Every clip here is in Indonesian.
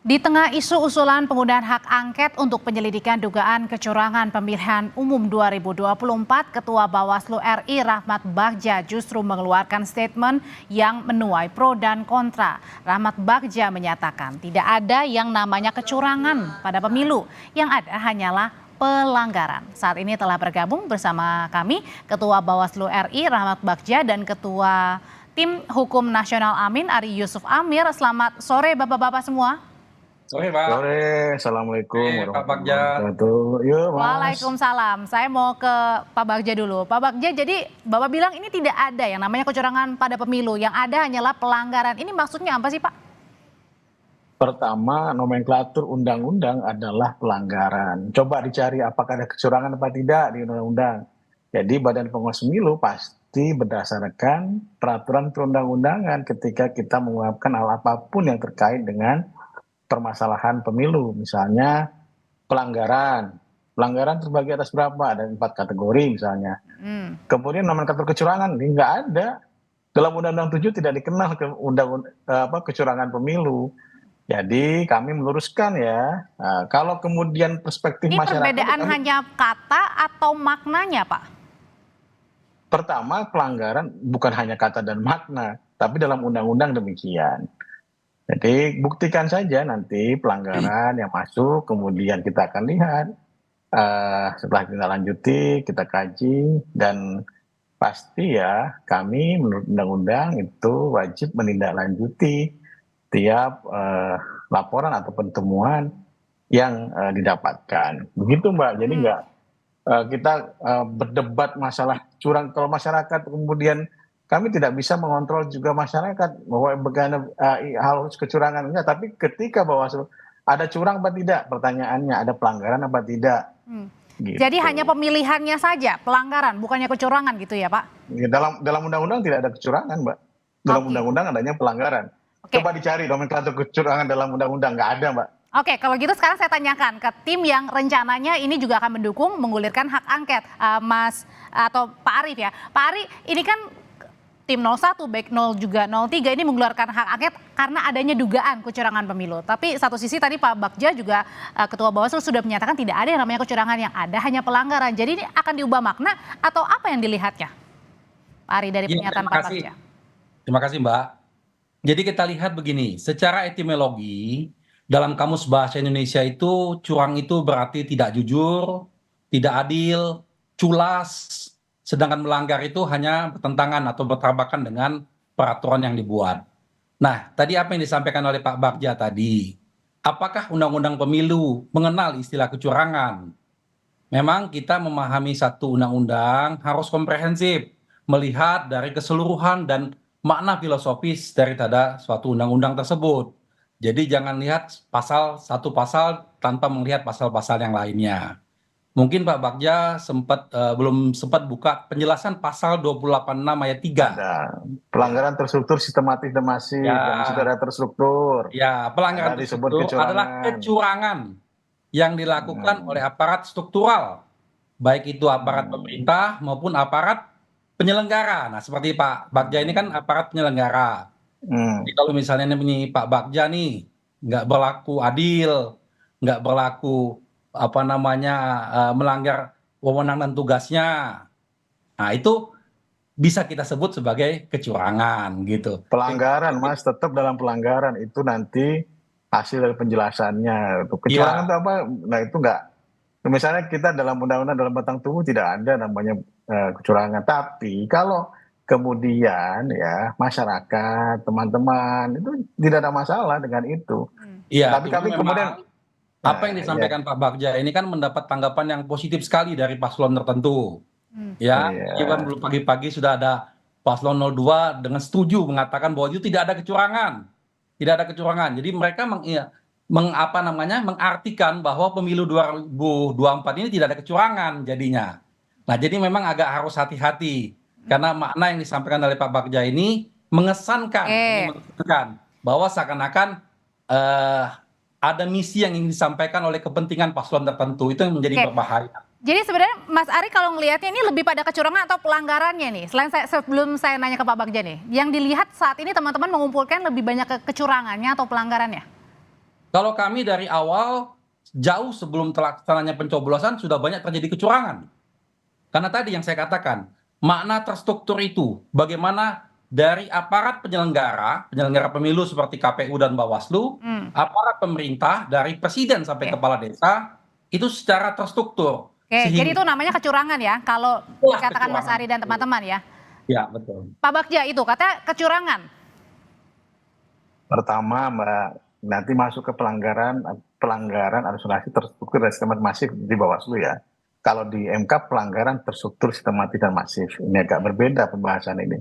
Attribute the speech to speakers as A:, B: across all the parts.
A: Di tengah isu usulan penggunaan hak angket untuk penyelidikan dugaan kecurangan pemilihan umum 2024, Ketua Bawaslu RI Rahmat Bagja justru mengeluarkan statement yang menuai pro dan kontra. Rahmat Bagja menyatakan tidak ada yang namanya kecurangan pada pemilu, yang ada hanyalah pelanggaran. Saat ini telah bergabung bersama kami Ketua Bawaslu RI Rahmat Bagja dan Ketua Tim Hukum Nasional Amin Ari Yusuf Amir. Selamat sore Bapak-bapak semua.
B: Sore, Pak.
C: Sore, Assalamualaikum
B: Pak Bagja.
C: warahmatullahi wabarakatuh. Yuk, Mas.
A: Waalaikumsalam. Saya mau ke Pak Bagja dulu. Pak Bagja, jadi Bapak bilang ini tidak ada yang namanya kecurangan pada pemilu. Yang ada hanyalah pelanggaran. Ini maksudnya apa sih, Pak?
C: Pertama, nomenklatur undang-undang adalah pelanggaran. Coba dicari apakah ada kecurangan apa tidak di undang-undang. Jadi Badan Pengawas Pemilu pasti berdasarkan peraturan perundang-undangan ketika kita menguapkan hal apapun yang terkait dengan permasalahan pemilu, misalnya pelanggaran terbagi atas berapa, ada 4 kategori misalnya. Kemudian nomenklatur kecurangan ini nggak ada dalam Undang-Undang 7, tidak dikenal ke kecurangan pemilu. Jadi kami meluruskan ya, kalau kemudian perspektif
A: Ini
C: masyarakat.
A: perbedaan hanya kata atau maknanya, Pak?
C: Pertama, pelanggaran bukan hanya kata dan makna, tapi dalam undang-undang demikian. Jadi buktikan saja nanti pelanggaran yang masuk, kemudian kita akan lihat setelah kita lanjuti, kita kaji, dan pasti ya kami menurut undang-undang itu wajib menindaklanjuti tiap laporan atau pertemuan yang didapatkan. Begitu Mbak, jadi nggak kita berdebat masalah curang. Kalau masyarakat kemudian kami tidak bisa mengontrol juga masyarakat bahwa bagaimana hal kecurangan enggak, tapi ketika Bawaslu ada curang apa tidak, pertanyaannya ada pelanggaran apa tidak. Gitu.
A: Jadi hanya pemilihannya saja pelanggaran, bukannya kecurangan gitu ya, Pak?
C: Ya, dalam undang-undang tidak ada kecurangan, Mbak. Dalam undang-undang adanya pelanggaran. Coba dicari nomenklatur kecurangan dalam undang-undang, nggak ada, Mbak.
A: Oke, kalau gitu sekarang saya tanyakan ke tim yang rencananya ini juga akan mendukung menggulirkan hak angket, Mas atau Pak Arief ya. Pak Arief, ini kan tim 01, baik 0 juga 03 ini mengeluarkan hak angket karena adanya dugaan kecurangan pemilu. Tapi satu sisi tadi Pak Bagja juga Ketua Bawaslu sudah menyatakan tidak ada yang namanya kecurangan, yang ada hanya pelanggaran. Jadi ini akan diubah makna atau apa yang dilihatnya? Pak Ari dari pernyataan Pak Bagja.
B: Terima kasih Mbak. Jadi kita lihat begini, secara etimologi dalam Kamus Bahasa Indonesia itu curang itu berarti tidak jujur, tidak adil, culas. Sedangkan melanggar itu hanya bertentangan atau bertabrakan dengan peraturan yang dibuat. Nah, tadi apa yang disampaikan oleh Pak Bagja tadi? Apakah Undang-Undang Pemilu mengenal istilah kecurangan? Memang kita memahami satu undang-undang harus komprehensif, melihat dari keseluruhan dan makna filosofis daripada suatu undang-undang tersebut. Jadi jangan lihat satu pasal tanpa melihat pasal-pasal yang lainnya. Mungkin Pak Bagja belum sempat buka penjelasan pasal 286 ayat 3.
C: Ada pelanggaran terstruktur, sistematis dan masif, dan disitu ada terstruktur.
B: Ya, pelanggaran terstruktur adalah kecurangan yang dilakukan oleh aparat struktural, baik itu aparat pemerintah maupun aparat penyelenggara. Nah, seperti Pak Bagja ini kan aparat penyelenggara. Jadi kalau misalnya ini Pak Bagja nih nggak berlaku adil, nggak berlaku melanggar wewenang dan tugasnya. Nah, itu bisa kita sebut sebagai kecurangan gitu.
C: Pelanggaran, Mas, tetap dalam pelanggaran itu nanti hasil dari penjelasannya. Kecurangan itu apa? Nah, itu enggak. Misalnya kita dalam undang-undang dalam batang tubuh tidak ada namanya kecurangan. Tapi kalau kemudian ya masyarakat, teman-teman itu tidak ada masalah dengan itu.
B: Iya.
C: Tapi kami kemudian
B: apa yang disampaikan Pak Bagja ini kan mendapat tanggapan yang positif sekali dari paslon tertentu. Ya, kan belum pagi-pagi sudah ada paslon 02 dengan setuju mengatakan bahwa itu tidak ada kecurangan. Tidak ada kecurangan. Jadi mereka mengartikan bahwa pemilu 2024 ini tidak ada kecurangan jadinya. Nah, jadi memang agak harus hati-hati karena makna yang disampaikan oleh Pak Bagja ini mengesankan bahwa seakan-akan ada misi yang ingin disampaikan oleh kepentingan paslon tertentu, itu yang menjadi berbahaya.
A: Jadi sebenarnya Mas Ari kalau ngelihatnya ini lebih pada kecurangan atau pelanggarannya nih? Sebelum saya nanya ke Pak Bagja nih, yang dilihat saat ini teman-teman mengumpulkan lebih banyak kecurangannya atau pelanggarannya?
B: Kalau kami dari awal, jauh sebelum terlaksananya pencoblosan sudah banyak terjadi kecurangan. Karena tadi yang saya katakan, makna terstruktur itu, bagaimana dari aparat penyelenggara pemilu seperti KPU dan Bawaslu, aparat pemerintah dari presiden sampai
A: Oke.
B: kepala desa, itu secara terstruktur.
A: Oke, jadi itu
B: Sehingga
A: namanya kecurangan ya, kalau
B: itulah
A: dikatakan Mas
B: kecurangan.
A: Ari dan teman-teman ya.
B: Ya, betul.
A: Pak Bagja itu kata kecurangan.
C: Pertama, Mbak, nanti masuk ke pelanggaran administrasi terstruktur dan sistematis masif di Bawaslu ya. Kalau di MK pelanggaran terstruktur, sistematis dan masif. Ini agak berbeda pembahasan ini.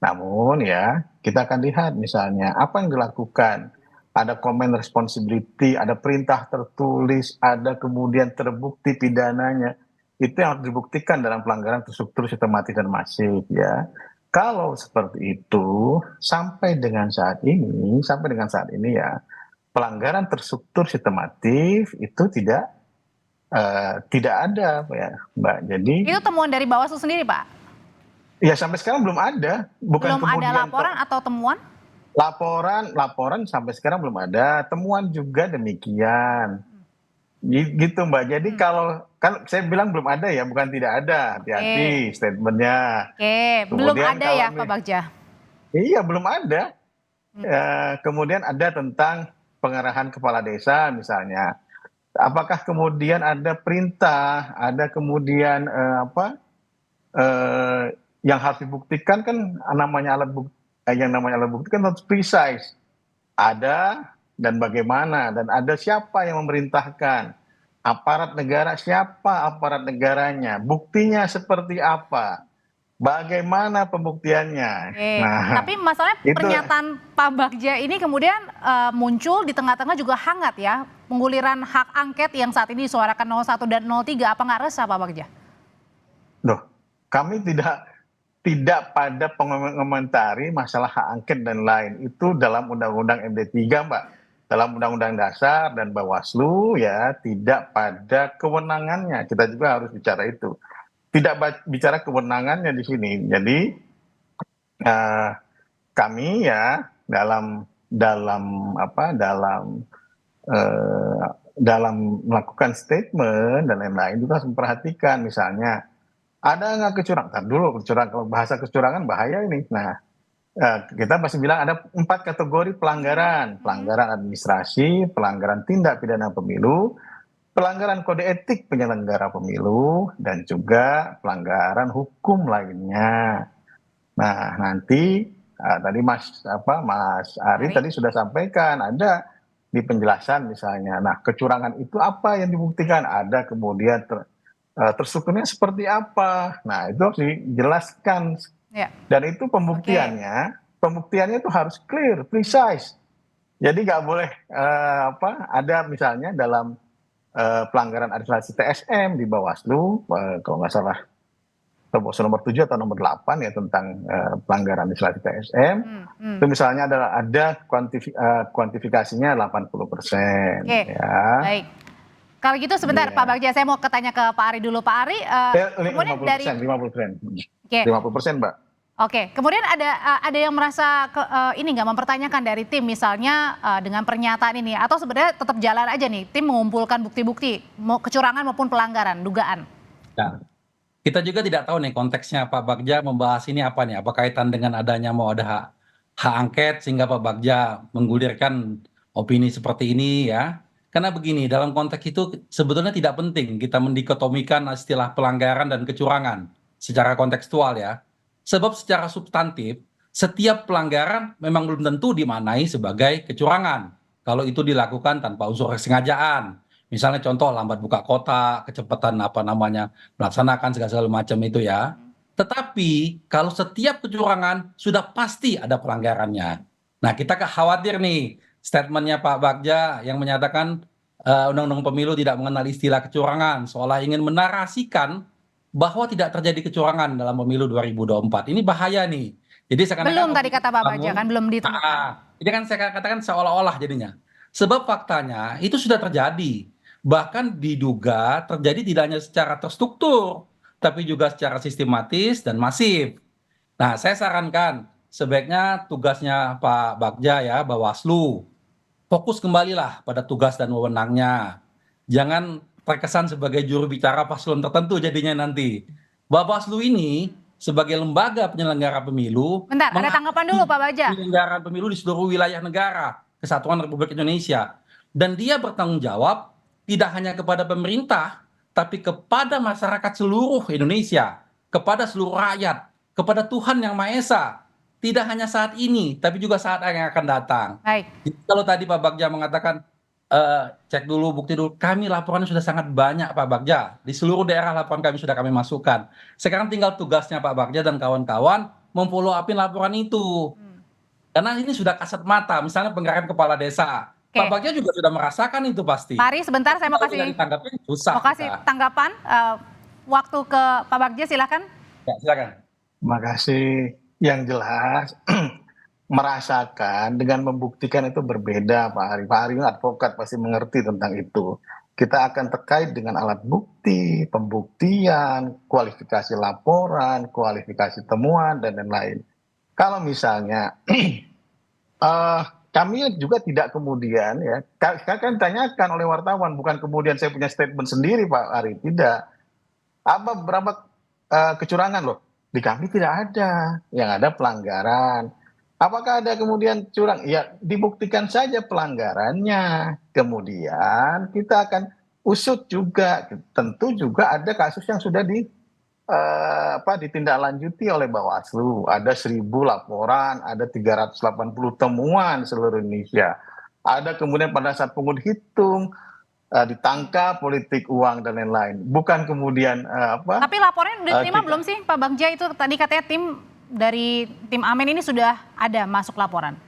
C: Namun ya, kita akan lihat misalnya apa yang dilakukan. Ada command responsibility, ada perintah tertulis, ada kemudian terbukti pidananya. Itu yang harus dibuktikan dalam pelanggaran terstruktur, sistematis dan masif ya. Kalau seperti itu sampai dengan saat ini ya, pelanggaran terstruktur sistematif itu tidak ada ya, Mbak. Jadi
A: Itu temuan dari Bawaslu sendiri, Pak?
C: ya sampai sekarang belum ada, bukan
A: Belum ada
C: kemudian
A: laporan atau temuan?
C: laporan sampai sekarang belum ada, temuan juga demikian. Gitu Mbak. Jadi kalau kan saya bilang belum ada ya, bukan tidak ada. Hati-hati statementnya.
A: Oke, belum
C: Kemudian
A: ada
C: kalau
A: ya Pak Bagja?
C: Iya, belum ada. Kemudian ada tentang pengarahan kepala desa misalnya. Apakah kemudian ada perintah, ada kemudian yang harus dibuktikan kan namanya alat bukti kan harus precise. Ada dan bagaimana dan ada siapa yang memerintahkan. Aparat negara siapa aparat negaranya, buktinya seperti apa, bagaimana pembuktiannya.
A: Oke,
C: Nah,
A: tapi masalahnya
C: itu
A: pernyataan Pak Bagja ini kemudian muncul di tengah-tengah juga hangat ya, pengguliran hak angket yang saat ini disuarakan 01 dan 03, apa nggak resah Pak Bagja?
C: loh, kami tidak pada mengomentari masalah hak angket dan lain itu dalam Undang-Undang MD3, Mbak. Dalam Undang-Undang Dasar dan Bawaslu ya tidak pada kewenangannya. Kita juga harus bicara itu. Tidak bicara kewenangannya di sini. Jadi kami ya dalam melakukan statement dan lain-lain juga harus memperhatikan misalnya ada nggak kecurangan? Ntar dulu kalau bahasa kecurangan bahaya ini. Nah, kita masih bilang ada 4 kategori pelanggaran: pelanggaran administrasi, pelanggaran tindak pidana pemilu, pelanggaran kode etik penyelenggara pemilu, dan juga pelanggaran hukum lainnya. Nah, nanti tadi Mas Ari tadi sudah sampaikan ada di penjelasan misalnya. Nah, kecurangan itu apa yang dibuktikan? Ada kemudian terstrukturnya seperti apa? Nah, itu harus dijelaskan.
A: Ya.
C: Dan itu pembuktiannya itu harus clear, precise. Jadi nggak boleh ada misalnya dalam pelanggaran administrasi TSM di Bawaslu, kalau nggak salah Bawaslu nomor 7 atau nomor 8 ya tentang pelanggaran administrasi TSM. Itu misalnya ada kuantifikasinya 80%.
A: Oke,
C: ya.
A: baik. Kalau gitu sebentar Pak Bagja, saya mau tanya ke Pak Ari dulu. Pak Ari, kemudian
C: 50%,
A: dari
C: 50%.
A: Oke.
C: 50%, Mbak.
A: Oke, kemudian ada yang merasa ini nggak mempertanyakan dari tim misalnya dengan pernyataan ini, atau sebenarnya tetap jalan aja nih tim mengumpulkan bukti-bukti mau kecurangan maupun pelanggaran dugaan.
B: Nah, kita juga tidak tahu nih konteksnya Pak Bagja membahas ini apa nih, apa kaitan dengan adanya mau ada hak angket sehingga Pak Bagja menggulirkan opini seperti ini ya. Karena begini, dalam konteks itu sebetulnya tidak penting kita mendikotomikan istilah pelanggaran dan kecurangan secara kontekstual ya. Sebab secara substantif, setiap pelanggaran memang belum tentu dimaknai sebagai kecurangan. Kalau itu dilakukan tanpa unsur kesengajaan. Misalnya contoh lambat buka kotak, kecepatan melaksanakan segala macam itu ya. Tetapi kalau setiap kecurangan sudah pasti ada pelanggarannya. Nah, kita khawatir nih statementnya Pak Bagja yang menyatakan Undang-Undang Pemilu tidak mengenal istilah kecurangan, seolah ingin menarasikan bahwa tidak terjadi kecurangan dalam pemilu 2024. Ini bahaya nih. Jadi seakan-akan
A: Belum tadi kata Pak Bagja kan belum ditemukan.
B: Ini kan saya katakan seolah-olah jadinya. Sebab faktanya itu sudah terjadi. Bahkan diduga terjadi tidak hanya secara terstruktur, tapi juga secara sistematis dan masif. Nah, saya sarankan sebaiknya tugasnya Pak Bagja ya, Bawaslu, fokus kembalilah pada tugas dan wewenangnya. Jangan terkesan sebagai juru bicara paslon tertentu jadinya nanti. Bawaslu ini sebagai lembaga penyelenggara pemilu,
A: Bentar, ada tanggapan dulu Pak Bagja.
B: Penyelenggaraan pemilu di seluruh wilayah negara Kesatuan Republik Indonesia. Dan dia bertanggung jawab tidak hanya kepada pemerintah, tapi kepada masyarakat seluruh Indonesia, kepada seluruh rakyat, kepada Tuhan Yang Maha Esa. Tidak hanya saat ini, tapi juga saat yang akan datang.
A: Baik.
B: Jadi kalau tadi Pak Bagja mengatakan, cek dulu, bukti dulu, kami laporannya sudah sangat banyak Pak Bagja. Di seluruh daerah laporan kami sudah kami masukkan. Sekarang tinggal tugasnya Pak Bagja dan kawan-kawan memfollow upin laporan itu. Karena ini sudah kasat mata, misalnya penggerakan kepala desa.
A: Oke.
B: Pak Bagja juga sudah merasakan itu pasti.
A: Pak Ari, sebentar saya mau
B: Kalau
A: kasih
B: tidak ditanggapi, susah kita.
A: tanggapan. Waktu ke Pak Bagja, silakan.
B: Ya, silakan.
C: Terima kasih. Yang jelas merasakan dengan membuktikan itu berbeda Pak Ari. Pak Ari advokat pasti mengerti tentang itu. Kita akan terkait dengan alat bukti, pembuktian, kualifikasi laporan, kualifikasi temuan, dan lain-lain. Kalau misalnya kami juga tidak kemudian ya, kan ditanyakan oleh wartawan, bukan kemudian saya punya statement sendiri Pak Ari, tidak. Berapa kecurangan loh? Di kami tidak ada, yang ada pelanggaran. Apakah ada kemudian curang? Ya dibuktikan saja pelanggarannya. Kemudian kita akan usut juga. Tentu juga ada kasus yang sudah ditindaklanjuti oleh Bawaslu. Ada 1.000 laporan, ada 380 temuan seluruh Indonesia. Ada kemudian pada saat pengundian hitung, ditangkap politik uang dan lain-lain. Bukan kemudian
A: Tapi laporannya udah diterima belum sih Pak Bagja? Itu tadi katanya tim Amin ini sudah ada masuk laporan.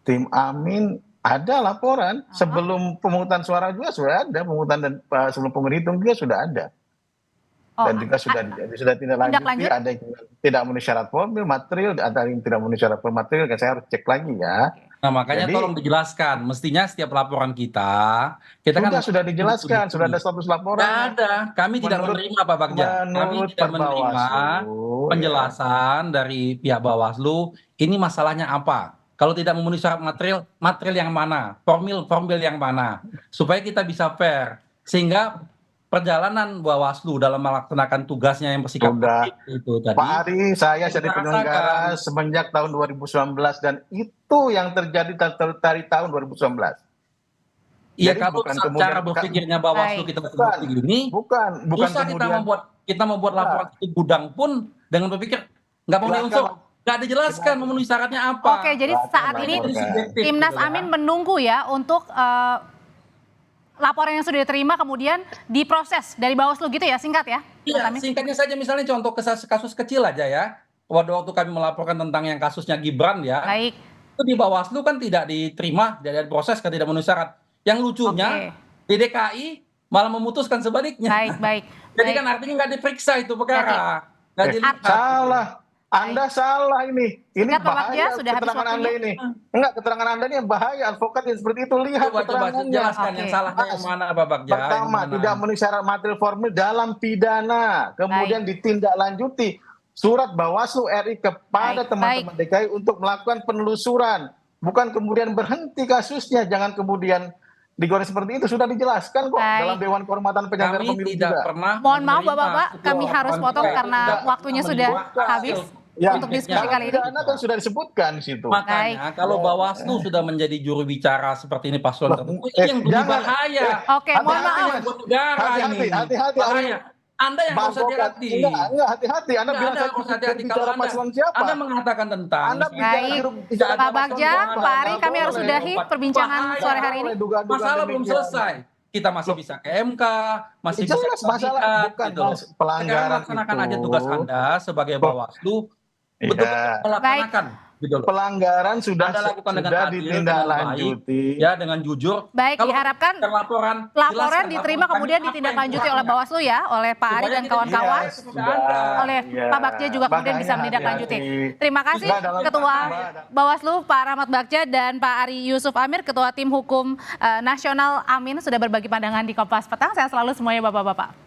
C: Tim Amin ada laporan sebelum pemungutan suara juga sudah ada, dan sebelum penghitung juga sudah ada. Dan juga sudah tidak lanjut, ada yang tidak memenuhi syarat formil material, ada yang tidak memenuhi syarat formil material, saya harus cek lagi ya.
B: Nah makanya tolong dijelaskan, mestinya setiap laporan kita
C: sudah dijelaskan, sudah ada status laporan.
B: Tidak ada, kami tidak menerima Pak Bagja. Kami tidak menerima penjelasan dari pihak Bawaslu, ini masalahnya apa. Kalau tidak memenuhi syarat material yang mana, formil yang mana, supaya kita bisa fair, sehingga perjalanan Bawaslu dalam melaksanakan tugasnya yang bersikap itu tadi.
C: Pak Ari, saya jadi penyelenggara semenjak tahun 2019 dan itu yang terjadi dari tahun 2019.
B: Iya, kalau cara berpikirnya Bawaslu kita seperti ini,
C: bukan
B: susah kita membuat laporan itu gudang pun dengan berpikir nggak memenuhi unsur, nggak dijelaskan memenuhi syaratnya apa.
A: Oke, jadi saat ini Timnas Amin menunggu ya untuk laporan yang sudah diterima kemudian diproses dari Bawaslu gitu ya, singkat ya?
B: Iya, singkatnya saja misalnya contoh kasus kecil aja ya. Waktu kami melaporkan tentang yang kasusnya Gibran ya.
A: Baik.
B: Itu di Bawaslu kan tidak diterima, tidak diproses, tidak memenuhi syarat. Yang lucunya di DKI malah memutuskan sebaliknya.
A: Baik.
B: Jadi kan artinya nggak diperiksa itu perkara. Nggak dilihat.
C: Salah. Anda salah ini. Ini
A: Bagja,
C: bahaya
A: sudah
C: keterangan Anda ini. Enggak, keterangan Anda ini yang bahaya. Advokat yang seperti itu, lihat keterangannya.
B: Jelaskan yang salahnya yang mana Pak Bagja.
C: Pertama, tidak memenuhi syarat material formil dalam pidana. Kemudian ditindaklanjuti surat Bawaslu RI kepada teman-teman DKI untuk melakukan penelusuran. Bukan kemudian berhenti kasusnya. Jangan kemudian digoreng seperti itu, sudah dijelaskan kok dalam Dewan Kehormatan Penyelenggara Pemilu juga.
A: Mohon maaf Bapak-bapak, kami harus potong karena waktunya sudah habis.
C: Ya,
A: untuk diskusi kali ini.
C: Kan sudah disebutkan di situ.
B: Makanya kalau Bawaslu sudah menjadi juru bicara seperti ini paslon tertentu, ini yang lebih bahaya.
A: Oke, mohon maaf.
C: Hati-hati.
B: Anda yang harus hati-hati.
C: Enggak, hati-hati. Anda bilang saya
B: harus hati-hati kalau
C: paslon siapa?
B: Anda mengatakan tentang.
A: Pak Bagja, Pak Ari, kami harus sudahi perbincangan sore hari ini.
B: Masalah belum selesai. Kita masih bisa ke MK, masih bisa ke
C: masalah bukan
B: gitu.
C: pelanggaran.
B: Laksanakan aja tugas Anda sebagai Bawaslu, betul-betul melaksanakan. Gitu loh.
C: Pelanggaran sudah
B: lakukan dengan adil,
C: ditindaklanjuti
B: ya dengan jujur.
A: Baik, diharapkan laporan diterima kemudian ditindaklanjuti oleh Bawaslu ya, oleh Pak Ari dan kawan-kawan, oleh Pak Bagja juga kemudian bisa menindaklanjuti. Terima kasih Ketua Bawaslu Pak Rahmat Bagja dan Pak Ari Yusuf Amir, Ketua Tim Hukum Nasional Amin sudah berbagi pandangan di Kompas Petang. Sehat selalu semuanya Bapak-bapak.